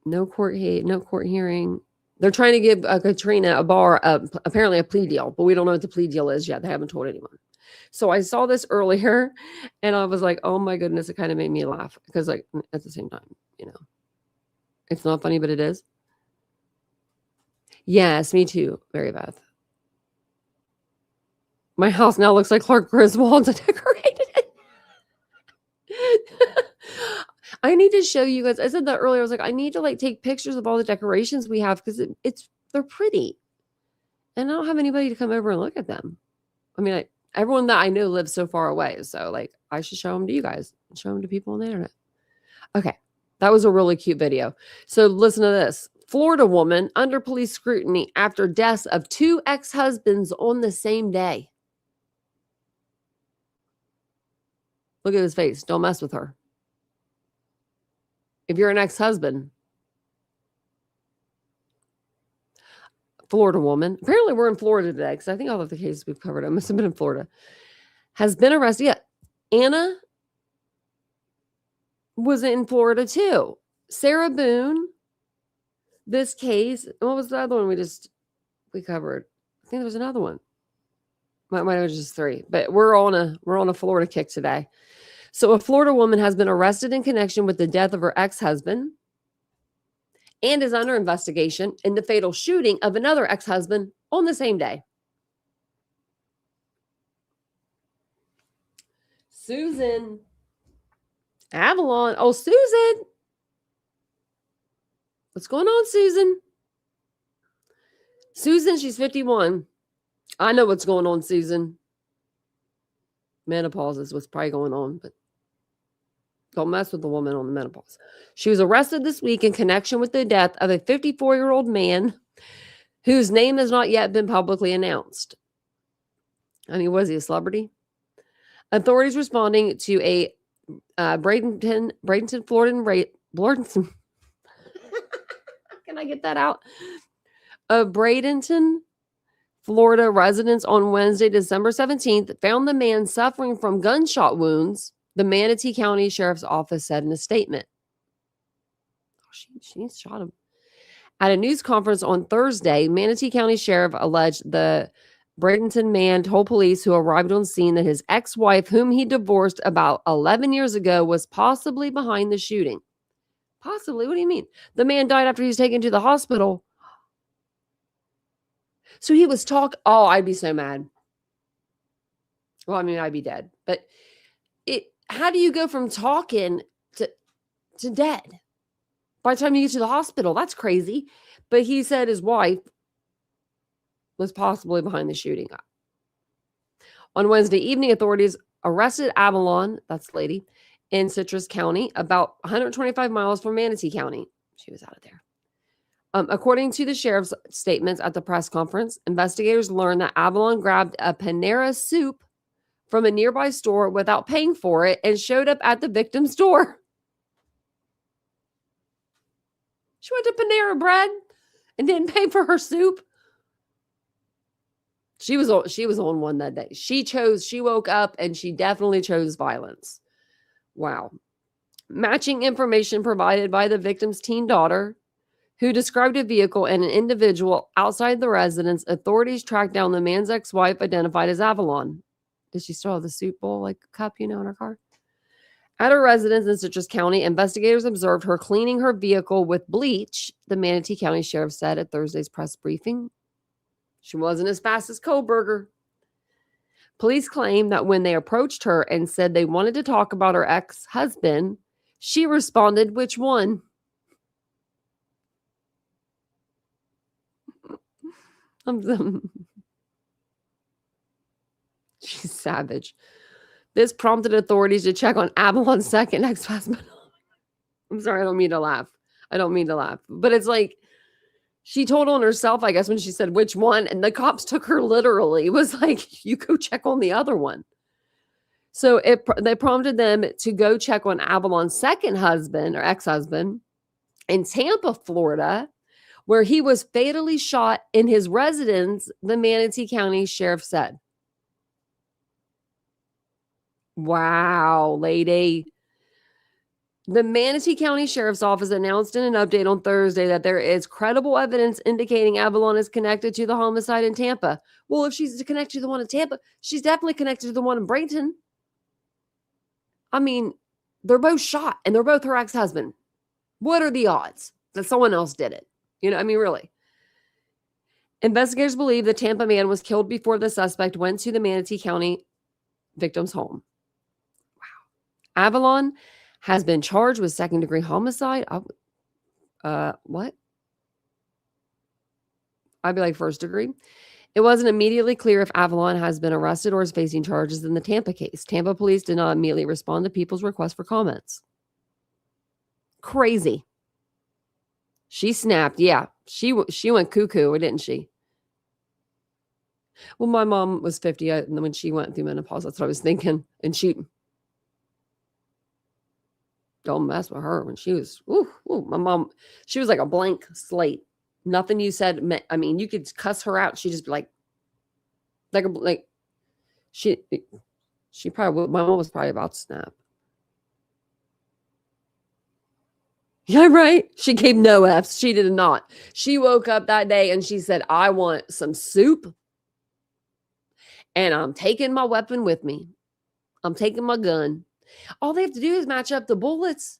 Speaker 2: No court hearing. They're trying to give Katrina apparently a plea deal, but we don't know what the plea deal is yet. They haven't told anyone. So I saw this earlier and I was like, oh my goodness, it kind of made me laugh because like at the same time, it's not funny, but it is. Yes, me too, Mary Beth. My house now looks like Clark Griswold decorated it. I need to show you guys. I said that earlier. I was like, I need to like take pictures of all the decorations we have because they're pretty. And I don't have anybody to come over and look at them. I mean, everyone that I know lives so far away. So like I should show them to you guys and show them to people on the internet. Okay. That was a really cute video. So listen to this. Florida woman under police scrutiny after deaths of 2 ex-husbands on the same day. Look at his face. Don't mess with her. If you're an ex-husband, Florida woman, apparently we're in Florida today because I think all of the cases we've covered, I must have been in Florida, has been arrested. Yeah, Anna was in Florida too. Sarah Boone, this case, what was the other one we covered? I think there was another one. Might have just 3, but we're on a Florida kick today. So a Florida woman has been arrested in connection with the death of her ex-husband and is under investigation in the fatal shooting of another ex-husband on the same day. Susan Avalon. Oh, Susan. What's going on, Susan? Susan, she's 51. I know what's going on, Susan. Menopause is what's probably going on, but don't mess with the woman on the menopause. She was arrested this week in connection with the death of a 54-year-old man whose name has not yet been publicly announced. I mean, was he a celebrity? Authorities responding to a Bradenton, Florida, Blordenton. Can I get that out? A Bradenton, Florida residents on Wednesday, December 17th, found the man suffering from gunshot wounds, the Manatee County Sheriff's Office said in a statement. Oh, she shot him. At a news conference on Thursday, Manatee County Sheriff alleged the Bradenton man told police who arrived on scene that his ex-wife, whom he divorced about 11 years ago, was possibly behind the shooting. Possibly? What do you mean? The man died after he was taken to the hospital. So he was oh, I'd be so mad. Well, I mean, I'd be dead. But how do you go from talking to dead by the time you get to the hospital? That's crazy. But he said his wife was possibly behind the shooting. On Wednesday evening, authorities arrested Avalon, that's the lady, in Citrus County, about 125 miles from Manatee County. She was out of there. According to the sheriff's statements at the press conference, investigators learned that Avalon grabbed a Panera soup from a nearby store without paying for it and showed up at the victim's door. She went to Panera Bread and didn't pay for her soup. She was on one that day. She woke up and she definitely chose violence. Wow. Matching information provided by the victim's teen daughter, who described a vehicle and an individual outside the residence, authorities tracked down the man's ex-wife identified as Avalon. Did she still have the soup bowl cup, in her car? At her residence in Citrus County, investigators observed her cleaning her vehicle with bleach, the Manatee County Sheriff said at Thursday's press briefing. She wasn't as fast as Kohlberger. Police claim that when they approached her and said they wanted to talk about her ex-husband, she responded, "Which one?" She's savage. This prompted authorities to check on Avalon's second ex-husband. I'm sorry, I don't mean to laugh. But it's like, she told on herself, I guess, when she said which one, and the cops took her literally. It was like, you go check on the other one. So they prompted them to go check on Avalon's second husband or ex-husband in Tampa, Florida, where he was fatally shot in his residence, the Manatee County Sheriff said. Wow, lady. The Manatee County Sheriff's Office announced in an update on Thursday that there is credible evidence indicating Avalon is connected to the homicide in Tampa. Well, if she's connected to the one in Tampa, she's definitely connected to the one in Bradenton. I mean, they're both shot and they're both her ex-husband. What are the odds that someone else did it? Really. Investigators believe the Tampa man was killed before the suspect went to the Manatee County victim's home. Wow. Avalon has been charged with second-degree homicide. What? I'd be like first degree. It wasn't immediately clear if Avalon has been arrested or is facing charges in the Tampa case. Tampa police did not immediately respond to people's requests for comments. Crazy. She snapped. Yeah, she went cuckoo, didn't she? Well, my mom was 50 when she went through menopause. That's what I was thinking. And she, don't mess with her when she was, my mom, she was like a blank slate. Nothing you said, I mean, you could cuss her out. She'd just be like she probably, my mom was probably about to snap. Yeah, right. She gave no F's. She did not. She woke up that day and she said, I want some soup and I'm taking my weapon with me. I'm taking my gun. All they have to do is match up the bullets.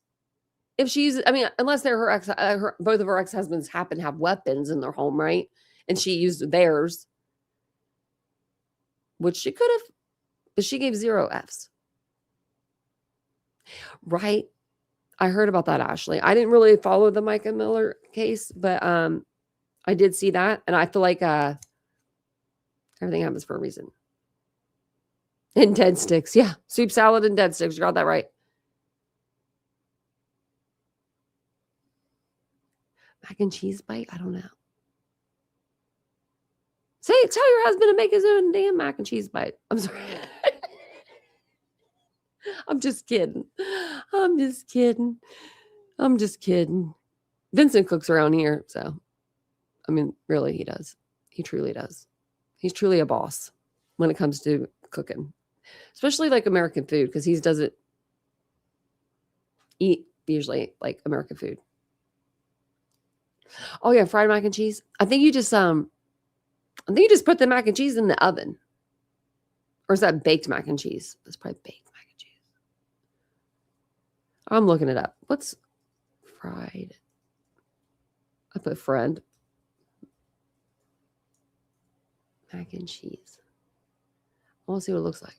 Speaker 2: If she's, I mean, unless they're both of her ex-husbands happen to have weapons in their home, right? And she used theirs, which she could have, but she gave 0 F's. Right? I heard about that, Ashley. I didn't really follow the Micah Miller case, but I did see that. And I feel like everything happens for a reason. And dead sticks. Yeah. Soup, salad, and dead sticks. You got that right. Mac and cheese bite? I don't know. Tell your husband to make his own damn mac and cheese bite. I'm sorry. I'm just kidding. I'm just kidding. I'm just kidding. Vincent cooks around here, so I mean, really, he does. He truly does. He's truly a boss when it comes to cooking, especially like American food, because he doesn't eat usually like American food. Oh yeah, fried mac and cheese. I think you just put the mac and cheese in the oven, or is that baked mac and cheese? That's probably baked mac and cheese. I'm looking it up. What's fried? I put friend. Mac and cheese. I want to see what it looks like.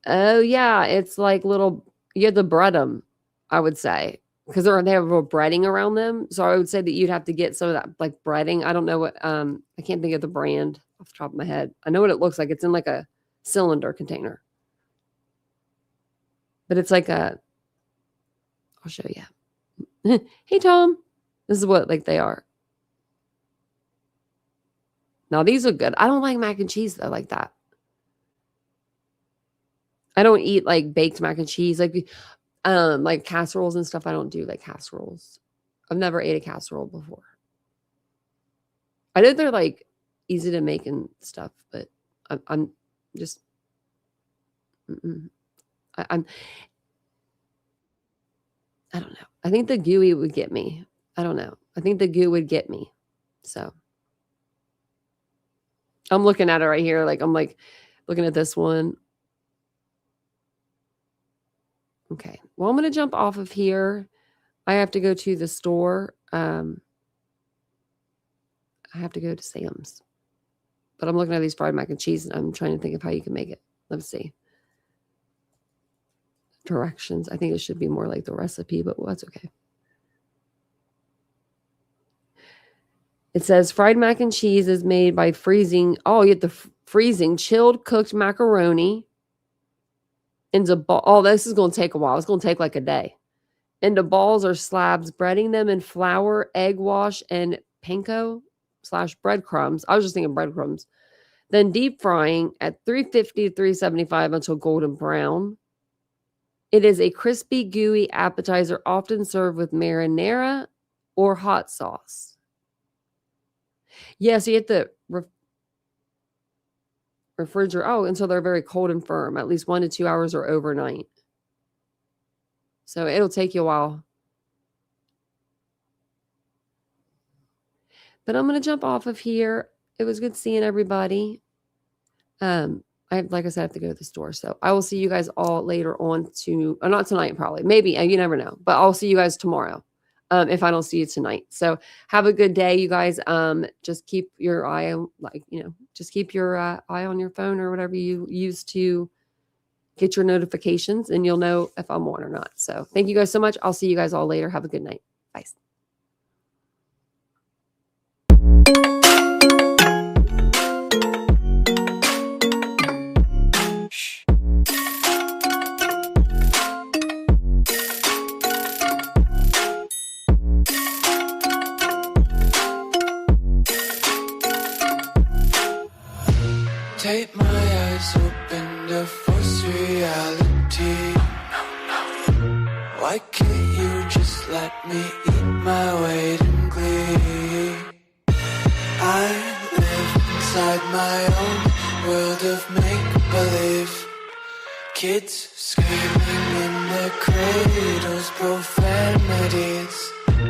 Speaker 2: Oh, yeah. It's like little, you have to bread them, I would say. Because they have a little breading around them. So I would say that you'd have to get some of that like breading. I don't know what, I can't think of the brand off the top of my head. I know what it looks like. It's in like a cylinder container. But it's like I'll show you. Hey, Tom. This is what like they are. Now these look good. I don't like mac and cheese though like that. I don't eat like baked mac and cheese. Like casseroles and stuff. I don't do like casseroles. I've never ate a casserole before. I know they're like easy to make and stuff, but I'm just, I don't know. I think the gooey would get me. I don't know. I think the goo would get me. So I'm looking at it right here. Like I'm like looking at this one. Okay. Well, I'm going to jump off of here. I have to go to the store. I have to go to Sam's. But I'm looking at these fried mac and cheese and I'm trying to think of how you can make it. Let's see. Directions. I think it should be more like the recipe, but well, that's okay. It says fried mac and cheese is made by freezing. Oh, you have to freezing chilled cooked macaroni into ball. Oh, this is going to take a while. It's going to take like a day. Into balls or slabs, breading them in flour, egg wash, and panko / breadcrumbs. I was just thinking breadcrumbs. Then deep frying at 350 to 375 until golden brown. It is a crispy, gooey appetizer often served with marinara or hot sauce. Yeah, so you have to refrigerate. Oh, until they're very cold and firm, at least 1 to 2 hours or overnight. So it'll take you a while. But I'm going to jump off of here. It was good seeing everybody. Like I said, I have to go to the store. So I will see you guys all later on not tonight, probably. Maybe, you never know. But I'll see you guys tomorrow if I don't see you tonight. So have a good day, you guys. Just keep your eye on, just keep your eye on your phone or whatever you use to get your notifications and you'll know if I'm on or not. So thank you guys so much. I'll see you guys all later. Have a good night. Bye.
Speaker 1: Take my eyes open to force reality. Why can't you just let me eat my weight in glee? I live inside my own world of make-believe. Kids screaming in their cradles, profanities.